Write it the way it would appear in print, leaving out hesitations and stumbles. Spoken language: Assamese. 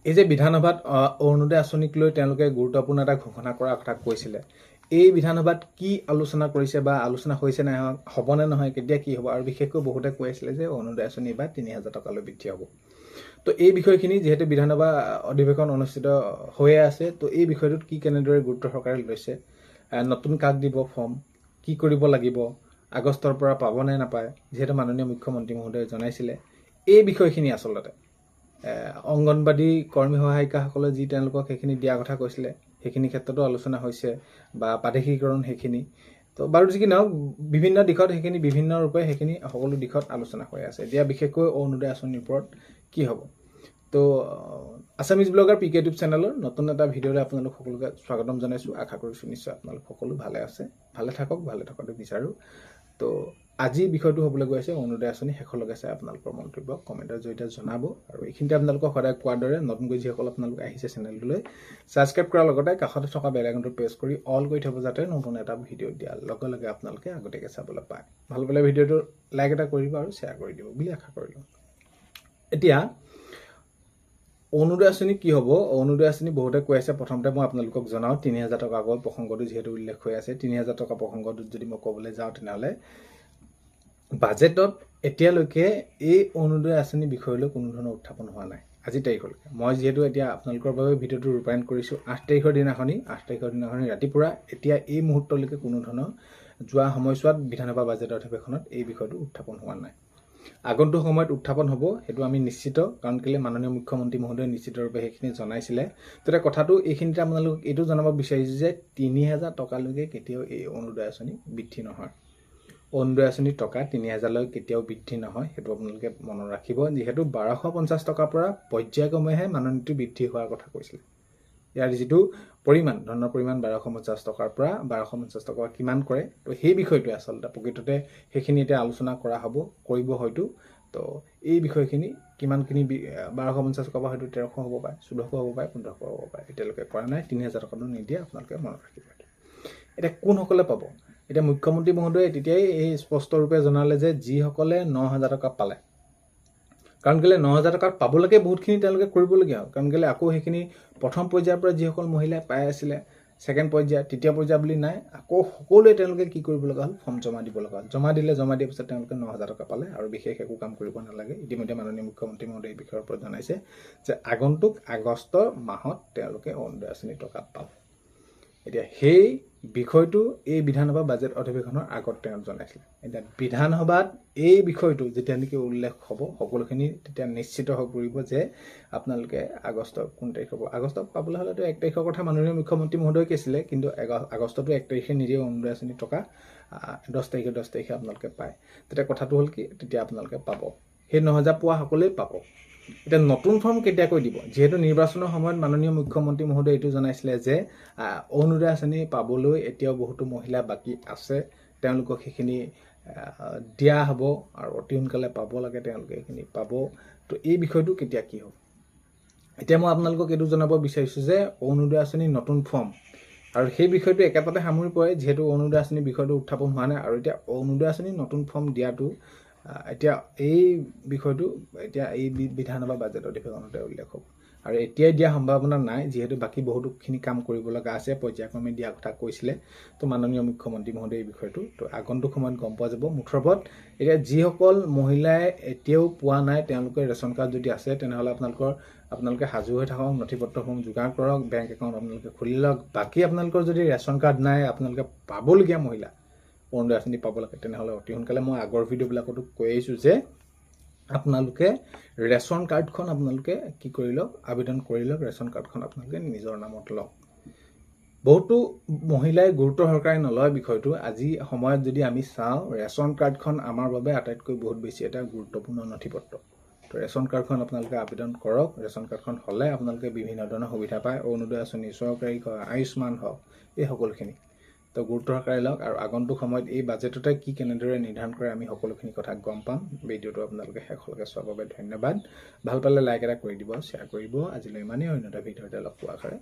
এই যে বিধানসভাত অৰুণোদয় আঁচনিক লৈ তেওঁলোকে গুৰুত্বপূৰ্ণ এটা ঘোষণা কৰাৰ কথা কৈছিলে, এই বিধানসভাত কি আলোচনা কৰিছে বা আলোচনা হৈছে নাই হ'বনে নহয়, কেতিয়া কি হ'ব, আৰু বিশেষকৈ বহুতে কৈ আছিলে যে অৰুণোদয় আঁচনি এবাৰ ৩,০০০ টকালৈ বৃদ্ধি হ'ব। তো এই বিষয়খিনি যিহেতু বিধানসভা অধিৱেশন অনুষ্ঠিত হৈয়ে আছে, তো এই বিষয়টোত কি কেনেদৰে গুৰুত্ব সহকাৰে লৈছে, নতুন কাক দিব ফৰ্ম, কি কৰিব লাগিব, আগষ্টৰ পৰা পাবনে নাপায়, যিহেতু মাননীয় মুখ্যমন্ত্ৰী মহোদয়ে জনাইছিলে, এই বিষয়খিনি আচলতে অংগনবাদী কৰ্মী সহায়িকাসকলে যি তেওঁলোকক সেইখিনি দিয়াৰ কথা কৈছিলে, সেইখিনি ক্ষেত্ৰতো আলোচনা হৈছে, বা প্ৰাদেশিকীকৰণ সেইখিনি। তো বাৰু যি কি নহওক, বিভিন্ন দিশত সেইখিনি বিভিন্ন ৰূপে সেইখিনি সকলো দিশত আলোচনা হৈ আছে। এতিয়া বিশেষকৈ অৰুণোদয় আঁচনিৰ ওপৰত কি হ'ব। তো আছামিজ ব্লগাৰ PK টিউব চেনেলৰ নতুন এটা ভিডিঅ'লৈ আপোনালোক সকলোকে স্বাগতম জনাইছোঁ। আশা কৰিছোঁ নিশ্চয় আপোনালোক সকলো ভালে আছে, ভালে থাকক, ভালে থকাটো বিচাৰোঁ। তো আজি বিষয়টো হ'বলৈ গৈ আছে অৰুণোদয় আঁচনি শেষলৈকে চাই আপোনালোকৰ মন্তব্য কমেণ্টৰ জৰিয়তে জনাব। আৰু এইখিনিতে আপোনালোকক সদায় কোৱাৰ দৰে নতুনকৈ যিসকল আপোনালোক আহিছে চেনেলটোলৈ ছাবস্ক্ৰাইব কৰাৰ লগতে কাষতে থকা বেল আইকনটো প্ৰেছ কৰি অল কৰি থ'ব, যাতে নতুন এটা ভিডিঅ' দিয়াৰ লগে লগে আপোনালোকে আগতীয়াকৈ চাবলৈ পায়। ভাল পালে ভিডিঅ'টো লাইক এটা কৰি দিব আৰু শ্বেয়াৰ কৰি দিব বুলি আশা কৰিলোঁ। এতিয়া অৰুণোদয় আঁচনি কি হ'ব। অৰুণোদয় আঁচনি বহুতে কৈ আছে, প্ৰথমতে মই আপোনালোকক জনাওঁ ৩,০০০ টকা আগৰ প্ৰসংগটো যিহেতু উল্লেখ হৈ আছে, ৩,০০০ টকা প্ৰসংগটোত যদি মই ক'বলৈ যাওঁ, তেনেহ'লে বাজেটত এতিয়ালৈকে এই অৰুণোদয় আঁচনিৰ বিষয়লৈ কোনো ধৰণৰ উত্থাপন হোৱা নাই আজি তাৰিখলৈকে। মই যিহেতু এতিয়া আপোনালোকৰ বাবে ভিডিঅ'টো ৰূপায়ণ কৰিছোঁ 8 তাৰিখৰ দিনাখনি ৰাতিপুৱা, এতিয়া এই মুহূৰ্তলৈকে কোনো ধৰণৰ যোৱা সময়ছোৱাত বিধানসভা বাজেট অধিৱেশনত এই বিষয়টো উত্থাপন হোৱা নাই। আগন্তুক সময়ত উত্থাপন হ'ব, সেইটো আমি নিশ্চিত, কাৰণ কেলৈ মাননীয় মুখ্যমন্ত্ৰী মহোদয়ে নিশ্চিতৰূপে সেইখিনি জনাইছিলে। তেতিয়া কথাটো এইখিনিতে আপোনালোকক এইটো জনাব বিচাৰিছোঁ যে ৩,০০০ টকালৈকে কেতিয়াও এই অৰুণোদয় আঁচনি বৃদ্ধি নহয়। অৰুণোদয় আঁচনিৰ টকা ৩,০০০লৈ কেতিয়াও বৃদ্ধি নহয়, সেইটো আপোনালোকে মনত ৰাখিব। যিহেতু ১,২৫০ টকাৰ পৰা পৰ্যায়ক্ৰমেহে মাননীটো বৃদ্ধি হোৱাৰ কথা কৈছিলে। ইয়াৰ যিটো পৰিমাণ, ধনৰ পৰিমাণ ১,২৫০ টকাৰ পৰা ১,২৫০ টকা কিমান কৰে, তো সেই বিষয়টোৱে আচলতে প্ৰকৃততে সেইখিনি এতিয়া আলোচনা কৰা হ'ব, কৰিব হয়তো। তো এই বিষয়খিনি কিমানখিনি ১,২৫০ টকাৰ পৰা হয়তো ১,৩০০ হ'ব পাৰে, ১,৪০০ হ'ব পাৰে, ১,৫০০ হ'ব পাৰে, এতিয়ালৈকে কৰা নাই। ৩,০০০ টকাটো নিদিয়ে, আপোনালোকে মনত ৰাখিব। এতিয়া কোনসকলে পাব। এতিয়া মুখ্যমন্ত্ৰী মহোদয়ে তেতিয়াই এই স্পষ্টৰূপে জনালে যে যিসকলে ৯,০০০ টকা পালে, কাৰণ কেলৈ ৯,০০০ টকা পাবলৈকে বহুতখিনি তেওঁলোকে কৰিবলগীয়া হ'ল। কাৰণ কেলৈ আকৌ সেইখিনি প্ৰথম পৰ্যায়ৰ পৰা যিসকল মহিলাই পাই আছিলে, ছেকেণ্ড পৰ্যায়, তৃতীয় পৰ্যায় বুলি নাই, আকৌ সকলোৱে তেওঁলোকে কি কৰিব লগা হ'ল, ফৰ্ম জমা দিব লগা হ'ল। জমা দিয়াৰ পিছত তেওঁলোকে ৯,০০০ টকা পালে আৰু বিশেষ একো কাম কৰিব নালাগে। ইতিমধ্যে মাননীয় মুখ্যমন্ত্ৰী মহোদয়ে এই বিষয়ৰ ওপৰত জনাইছে যে আগন্তুক আগষ্ট মাহত তেওঁলোকে অৰুণোদয় আঁচনিৰ টকা পাব। এতিয়া সেই বিষয়টো এই বিধানসভা বাজেট অধিৱেশনৰ আগত তেওঁ জনাইছিলে। এতিয়া বিধানসভাত এই বিষয়টো যেতিয়া নেকি উল্লেখ হ'ব, সকলোখিনি তেতিয়া নিশ্চিত হৈ পৰিব যে আপোনালোকে আগষ্টৰ কোন তাৰিখ হ'ব। আগষ্টত পাবলৈ হ'লেতো 1 তাৰিখৰ কথা মাননীয় মুখ্যমন্ত্ৰী মহোদয়ে কৈছিলে, কিন্তু আগষ্টতো 1 তাৰিখে নিদিয়ে অৰুণোদয় আঁচনিৰ টকা, 10 তাৰিখে আপোনালোকে পায়। তেতিয়া কথাটো হ'ল কি, তেতিয়া আপোনালোকে পাব, সেই 9,০০০ পোৱা সকলোৱেই পাব। এতিয়া নতুন ফৰ্ম কেতিয়াকৈ দিব, যিহেতু নিৰ্বাচনৰ সময়ত মাননীয় মুখ্যমন্ত্ৰী মহোদয়ে এইটো জনাইছিলে যে অৰুণোদয় আঁচনি পাবলৈ এতিয়াও বহুতো মহিলা বাকী আছে, তেওঁলোকক সেইখিনি দিয়া হ'ব আৰু অতি সোনকালে পাব লাগে, তেওঁলোকে সেইখিনি পাব। তো এই বিষয়টো কেতিয়া কি হ'ব। এতিয়া মই আপোনালোকক এইটো জনাব বিচাৰিছোঁ যে অৰুণোদয় আঁচনিৰ নতুন ফৰ্ম, আৰু সেই বিষয়টো একেটাতে সামৰি পৰে, যিহেতু অৰুণোদয় আঁচনিৰ বিষয়টো উত্থাপন হোৱা নাই, আৰু এতিয়া অৰুণোদয় আঁচনিৰ নতুন ফৰ্ম দিয়াটো এতিয়া এই বিষয়টো এতিয়া এই বিধানসভা বাজেট অধিৱেশনতে উল্লেখ হ'ব। আৰু এতিয়াই দিয়া সম্ভাৱনা নাই, যিহেতু বাকী বহুতোখিনি কাম কৰিব লগা আছে, পৰ্যায়ক্ৰমে দিয়াৰ কথা কৈছিলে। তো মাননীয় মুখ্যমন্ত্ৰী মহোদয়ে এই বিষয়টো তো আগন্তুক সময়ত গম পোৱা যাব। মুঠৰ এতিয়া যিসকল মহিলাই এতিয়াও পোৱা নাই, তেওঁলোকে ৰেচন কাৰ্ড যদি আছে, তেনেহ'লে আপোনালোকে সাজু হৈ থাকক, নথিপত্ৰসমূহ যোগাৰ কৰক, বেংক একাউণ্ট আপোনালোকে খুলি লওক। বাকী আপোনালোকৰ যদি ৰেচন কাৰ্ড নাই, আপোনালোকে পাবলগীয়া মহিলা অৰুণোদয় আঁচনি পাব লাগে, তেনেহ'লে অতি সোনকালে, মই আগৰ ভিডিঅ'বিলাকতো কৈ আহিছোঁ যে আপোনালোকে ৰেচন কাৰ্ডখন আপোনালোকে কি কৰি লওক, আবেদন কৰি লওক, ৰেচন কাৰ্ডখন আপোনালোকে নিজৰ নামত লওক। বহুতো মহিলাই গুৰুত্ব সহকাৰে নলয় বিষয়টো। আজি সময়ত যদি আমি চাওঁ, ৰেচন কাৰ্ডখন আমাৰ বাবে আটাইতকৈ বহুত বেছি এটা গুৰুত্বপূৰ্ণ নথিপত্ৰ। তো ৰেচন কাৰ্ডখন আপোনালোকে আবেদন কৰক। ৰেচন কাৰ্ডখন হ'লে আপোনালোকে বিভিন্ন ধৰণৰ সুবিধা পায়, অৰুণোদয় আঁচনি, চৰকাৰী আয়ুষ্মান হওক, এই সকলোখিনি তো গুৰুত্ব সহকাৰে লওক। আৰু আগন্তুক সময়ত এই বাজেটতে কি কেনেদৰে নিৰ্ধাৰণ কৰে, আমি সকলোখিনি কথা গম পাম। ভিডিঅ'টো আপোনালোকে শেষলৈকে চোৱাৰ বাবে ধন্যবাদ। ভাল পালে লাইক এটা কৰি দিব, শ্বেয়াৰ কৰিব। আজিলৈ ইমানেই, অন্য এটা ভিডিঅ'তে লগ পোৱাৰ আশাৰে